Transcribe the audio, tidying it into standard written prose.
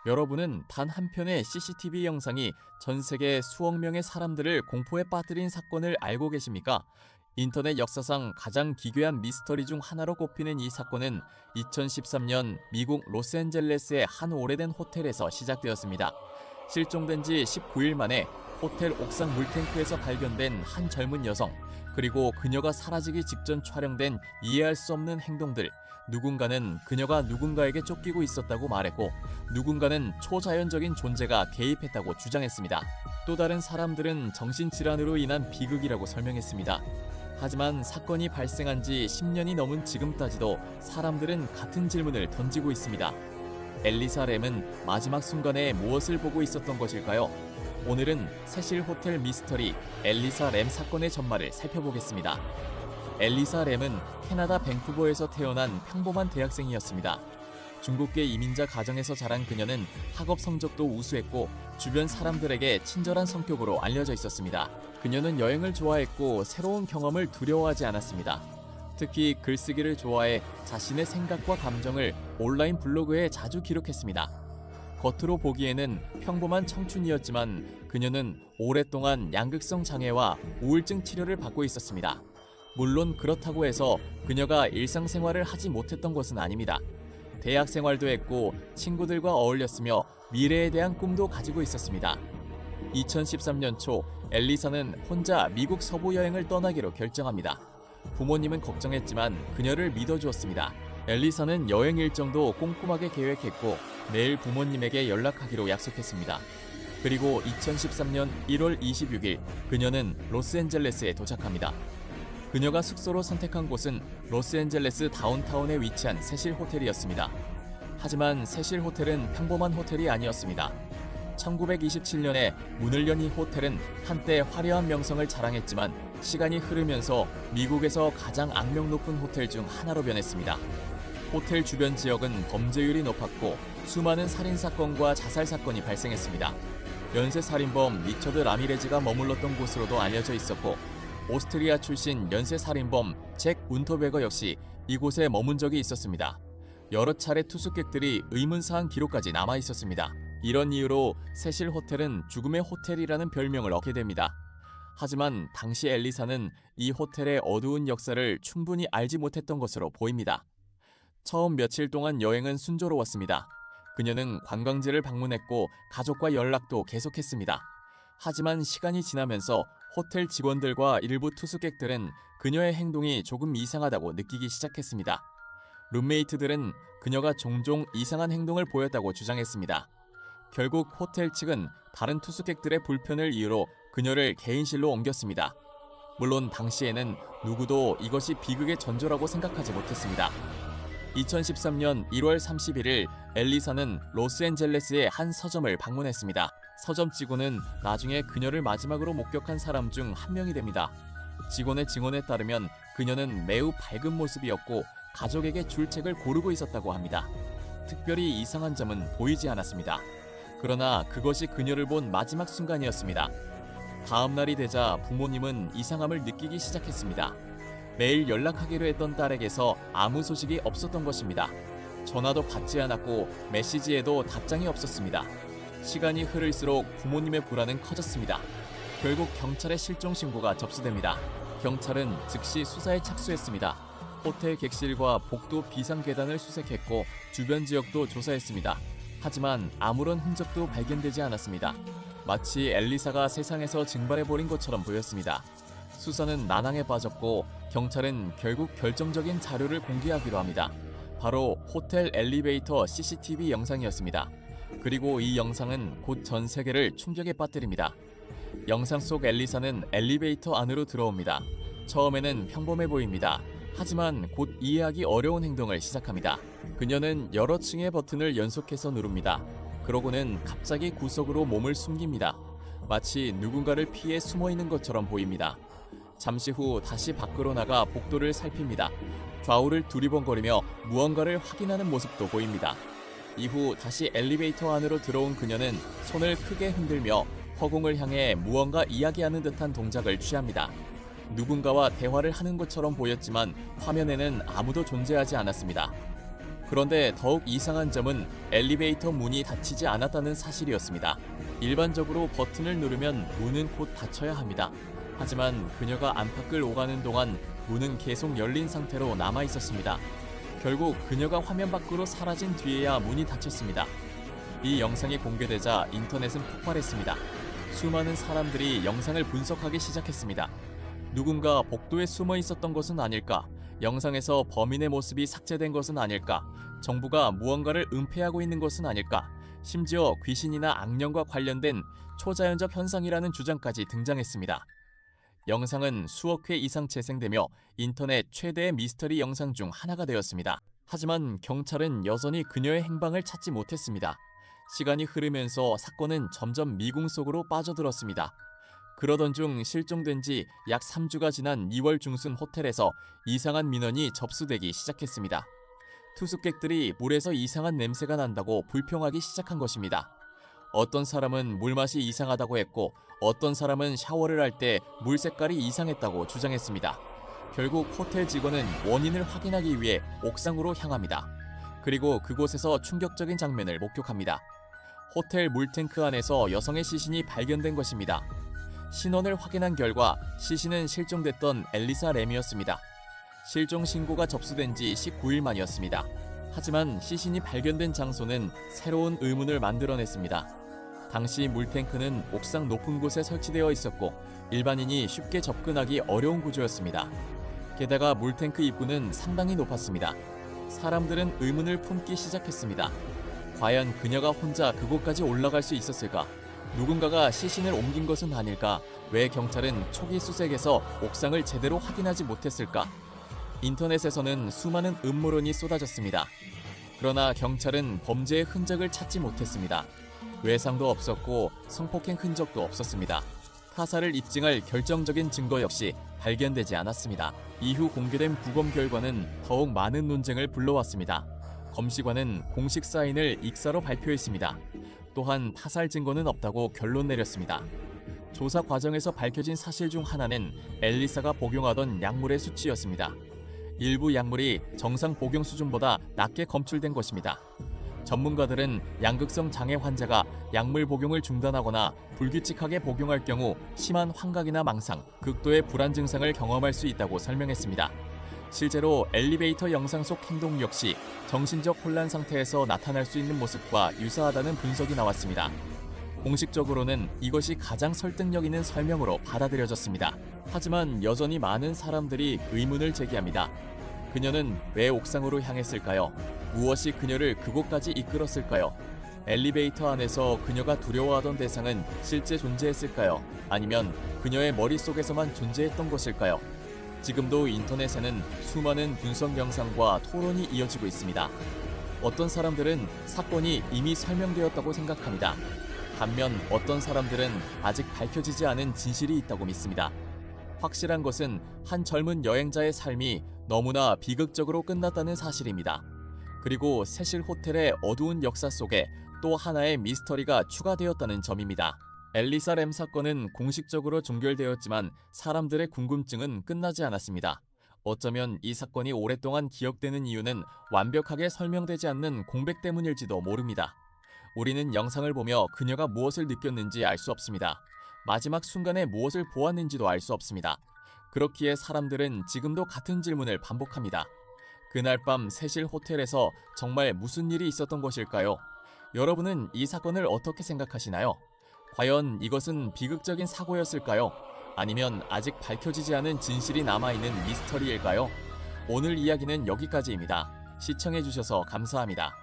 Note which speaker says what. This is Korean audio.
Speaker 1: 여러분은 단 한 편의 CCTV 영상이 전 세계 수억 명의 사람들을 공포에 빠뜨린 사건을 알고 계십니까? 인터넷 역사상 가장 기괴한 미스터리 중 하나로 꼽히는 이 사건은 2013년 미국 로스앤젤레스의 한 오래된 호텔에서 시작되었습니다. 실종된 지 19일 만에 호텔 옥상 물탱크에서 발견된 한 젊은 여성, 그리고 그녀가 사라지기 직전 촬영된 이해할 수 없는 행동들. 누군가는 그녀가 누군가에게 쫓기고 있었다고 말했고, 누군가는 초자연적인 존재가 개입했다고 주장했습니다. 또 다른 사람들은 정신질환으로 인한 비극이라고 설명했습니다. 하지만 사건이 발생한 지 10년이 넘은 지금까지도 사람들은 같은 질문을 던지고 있습니다. 엘리사 램은 마지막 순간에 무엇을 보고 있었던 것일까요? 오늘은 세실 호텔 미스터리 엘리사 램 사건의 전말을 살펴보겠습니다. 엘리사 램은 캐나다 밴쿠버에서 태어난 평범한 대학생이었습니다. 중국계 이민자 가정에서 자란 그녀는 학업 성적도 우수했고 주변 사람들에게 친절한 성격으로 알려져 있었습니다. 그녀는 여행을 좋아했고 새로운 경험을 두려워하지 않았습니다. 특히 글쓰기를 좋아해 자신의 생각과 감정을 온라인 블로그에 자주 기록했습니다. 겉으로 보기에는 평범한 청춘이었지만 그녀는 오랫동안 양극성 장애와 우울증 치료를 받고 있었습니다. 물론 그렇다고 해서 그녀가 일상생활을 하지 못했던 것은 아닙니다. 대학 생활도 했고 친구들과 어울렸으며 미래에 대한 꿈도 가지고 있었습니다. 2013년 초 엘리사는 혼자 미국 서부 여행을 떠나기로 결정합니다. 부모님은 걱정했지만 그녀를 믿어주었습니다. 엘리사는 여행 일정도 꼼꼼하게 계획했고 매일 부모님에게 연락하기로 약속했습니다. 그리고 2013년 1월 26일 그녀는 로스앤젤레스에 도착합니다. 그녀가 숙소로 선택한 곳은 로스앤젤레스 다운타운에 위치한 세실 호텔이었습니다. 하지만 세실 호텔은 평범한 호텔이 아니었습니다. 1927년에 문을 연 이 호텔은 한때 화려한 명성을 자랑했지만 시간이 흐르면서 미국에서 가장 악명 높은 호텔 중 하나로 변했습니다. 호텔 주변 지역은 범죄율이 높았고 수많은 살인사건과 자살사건이 발생했습니다. 연쇄살인범 리처드 라미레즈가 머물렀던 곳으로도 알려져 있었고 오스트리아 출신 연쇄살인범 잭 운터베거 역시 이곳에 머문 적이 있었습니다. 여러 차례 투숙객들이 의문사항 기록까지 남아 있었습니다. 이런 이유로 세실 호텔은 죽음의 호텔이라는 별명을 얻게 됩니다. 하지만 당시 엘리사는 이 호텔의 어두운 역사를 충분히 알지 못했던 것으로 보입니다. 처음 며칠 동안 여행은 순조로웠습니다. 그녀는 관광지를 방문했고 가족과 연락도 계속했습니다. 하지만 시간이 지나면서 호텔 직원들과 일부 투숙객들은 그녀의 행동이 조금 이상하다고 느끼기 시작했습니다. 룸메이트들은 그녀가 종종 이상한 행동을 보였다고 주장했습니다. 결국 호텔 측은 다른 투숙객들의 불편을 이유로 그녀를 개인실로 옮겼습니다. 물론 당시에는 누구도 이것이 비극의 전조라고 생각하지 못했습니다. 2013년 1월 31일 엘리사는 로스앤젤레스의 한 서점을 방문했습니다. 서점 직원은 나중에 그녀를 마지막으로 목격한 사람 중 한 명이 됩니다. 직원의 증언에 따르면 그녀는 매우 밝은 모습이었고 가족에게 줄 책을 고르고 있었다고 합니다. 특별히 이상한 점은 보이지 않았습니다. 그러나 그것이 그녀를 본 마지막 순간이었습니다. 다음 날이 되자 부모님은 이상함을 느끼기 시작했습니다. 매일 연락하기로 했던 딸에게서 아무 소식이 없었던 것입니다. 전화도 받지 않았고 메시지에도 답장이 없었습니다. 시간이 흐를수록 부모님의 불안은 커졌습니다. 결국 경찰에 실종 신고가 접수됩니다. 경찰은 즉시 수사에 착수했습니다. 호텔 객실과 복도 비상계단을 수색했고 주변 지역도 조사했습니다. 하지만 아무런 흔적도 발견되지 않았습니다. 마치 엘리사가 세상에서 증발해버린 것처럼 보였습니다. 수사는 난항에 빠졌고 경찰은 결국 결정적인 자료를 공개하기로 합니다. 바로 호텔 엘리베이터 CCTV 영상이었습니다. 그리고 이 영상은 곧 전 세계를 충격에 빠뜨립니다. 영상 속 엘리사는 엘리베이터 안으로 들어옵니다. 처음에는 평범해 보입니다. 하지만 곧 이해하기 어려운 행동을 시작합니다. 그녀는 여러 층의 버튼을 연속해서 누릅니다. 그러고는 갑자기 구석으로 몸을 숨깁니다. 마치 누군가를 피해 숨어 있는 것처럼 보입니다. 잠시 후 다시 밖으로 나가 복도를 살핍니다. 좌우를 두리번거리며 무언가를 확인하는 모습도 보입니다. 이후 다시 엘리베이터 안으로 들어온 그녀는 손을 크게 흔들며 허공을 향해 무언가 이야기하는 듯한 동작을 취합니다. 누군가와 대화를 하는 것처럼 보였지만 화면에는 아무도 존재하지 않았습니다. 그런데 더욱 이상한 점은 엘리베이터 문이 닫히지 않았다는 사실이었습니다. 일반적으로 버튼을 누르면 문은 곧 닫혀야 합니다. 하지만 그녀가 안팎을 오가는 동안 문은 계속 열린 상태로 남아 있었습니다. 결국 그녀가 화면 밖으로 사라진 뒤에야 문이 닫혔습니다. 이 영상이 공개되자 인터넷은 폭발했습니다. 수많은 사람들이 영상을 분석하기 시작했습니다. 누군가 복도에 숨어 있었던 것은 아닐까? 영상에서 범인의 모습이 삭제된 것은 아닐까? 정부가 무언가를 은폐하고 있는 것은 아닐까? 심지어 귀신이나 악령과 관련된 초자연적 현상이라는 주장까지 등장했습니다. 영상은 수억 회 이상 재생되며 인터넷 최대의 미스터리 영상 중 하나가 되었습니다. 하지만 경찰은 여전히 그녀의 행방을 찾지 못했습니다. 시간이 흐르면서 사건은 점점 미궁 속으로 빠져들었습니다. 그러던 중 실종된 지 약 3주가 지난 2월 중순 호텔에서 이상한 민원이 접수되기 시작했습니다. 투숙객들이 물에서 이상한 냄새가 난다고 불평하기 시작한 것입니다. 어떤 사람은 물맛이 이상하다고 했고 어떤 사람은 샤워를 할 때 물 색깔이 이상했다고 주장했습니다. 결국 호텔 직원은 원인을 확인하기 위해 옥상으로 향합니다. 그리고 그곳에서 충격적인 장면을 목격합니다. 호텔 물탱크 안에서 여성의 시신이 발견된 것입니다. 신원을 확인한 결과 시신은 실종됐던 엘리사 램이었습니다. 실종 신고가 접수된 지 19일 만이었습니다. 하지만 시신이 발견된 장소는 새로운 의문을 만들어냈습니다. 당시 물탱크는 옥상 높은 곳에 설치되어 있었고 일반인이 쉽게 접근하기 어려운 구조였습니다. 게다가 물탱크 입구는 상당히 높았습니다. 사람들은 의문을 품기 시작했습니다. 과연 그녀가 혼자 그곳까지 올라갈 수 있었을까? 누군가가 시신을 옮긴 것은 아닐까? 왜 경찰은 초기 수색에서 옥상을 제대로 확인하지 못했을까? 인터넷에서는 수많은 음모론이 쏟아졌습니다. 그러나 경찰은 범죄의 흔적을 찾지 못했습니다. 외상도 없었고 성폭행 흔적도 없었습니다. 타살을 입증할 결정적인 증거 역시 발견되지 않았습니다. 이후 공개된 부검 결과는 더욱 많은 논쟁을 불러왔습니다. 검시관은 공식 사인을 익사로 발표했습니다. 또한 타살 증거는 없다고 결론 내렸습니다. 조사 과정에서 밝혀진 사실 중 하나는 엘리사가 복용하던 약물의 수치였습니다. 일부 약물이 정상 복용 수준보다 낮게 검출된 것입니다. 전문가들은 양극성 장애 환자가 약물 복용을 중단하거나 불규칙하게 복용할 경우 심한 환각이나 망상, 극도의 불안 증상을 경험할 수 있다고 설명했습니다. 실제로 엘리베이터 영상 속 행동 역시 정신적 혼란 상태에서 나타날 수 있는 모습과 유사하다는 분석이 나왔습니다. 공식적으로는 이것이 가장 설득력 있는 설명으로 받아들여졌습니다. 하지만 여전히 많은 사람들이 의문을 제기합니다. 그녀는 왜 옥상으로 향했을까요? 무엇이 그녀를 그곳까지 이끌었을까요? 엘리베이터 안에서 그녀가 두려워하던 대상은 실제 존재했을까요? 아니면 그녀의 머릿속에서만 존재했던 것일까요? 지금도 인터넷에는 수많은 분석 영상과 토론이 이어지고 있습니다. 어떤 사람들은 사건이 이미 설명되었다고 생각합니다. 반면 어떤 사람들은 아직 밝혀지지 않은 진실이 있다고 믿습니다. 확실한 것은 한 젊은 여행자의 삶이 너무나 비극적으로 끝났다는 사실입니다. 그리고 세실 호텔의 어두운 역사 속에 또 하나의 미스터리가 추가되었다는 점입니다. 엘리사 램 사건은 공식적으로 종결되었지만 사람들의 궁금증은 끝나지 않았습니다. 어쩌면 이 사건이 오랫동안 기억되는 이유는 완벽하게 설명되지 않는 공백 때문일지도 모릅니다. 우리는 영상을 보며 그녀가 무엇을 느꼈는지 알 수 없습니다. 마지막 순간에 무엇을 보았는지도 알 수 없습니다. 그렇기에 사람들은 지금도 같은 질문을 반복합니다. 그날 밤 세실 호텔에서 정말 무슨 일이 있었던 것일까요? 여러분은 이 사건을 어떻게 생각하시나요? 과연 이것은 비극적인 사고였을까요? 아니면 아직 밝혀지지 않은 진실이 남아있는 미스터리일까요? 오늘 이야기는 여기까지입니다. 시청해주셔서 감사합니다.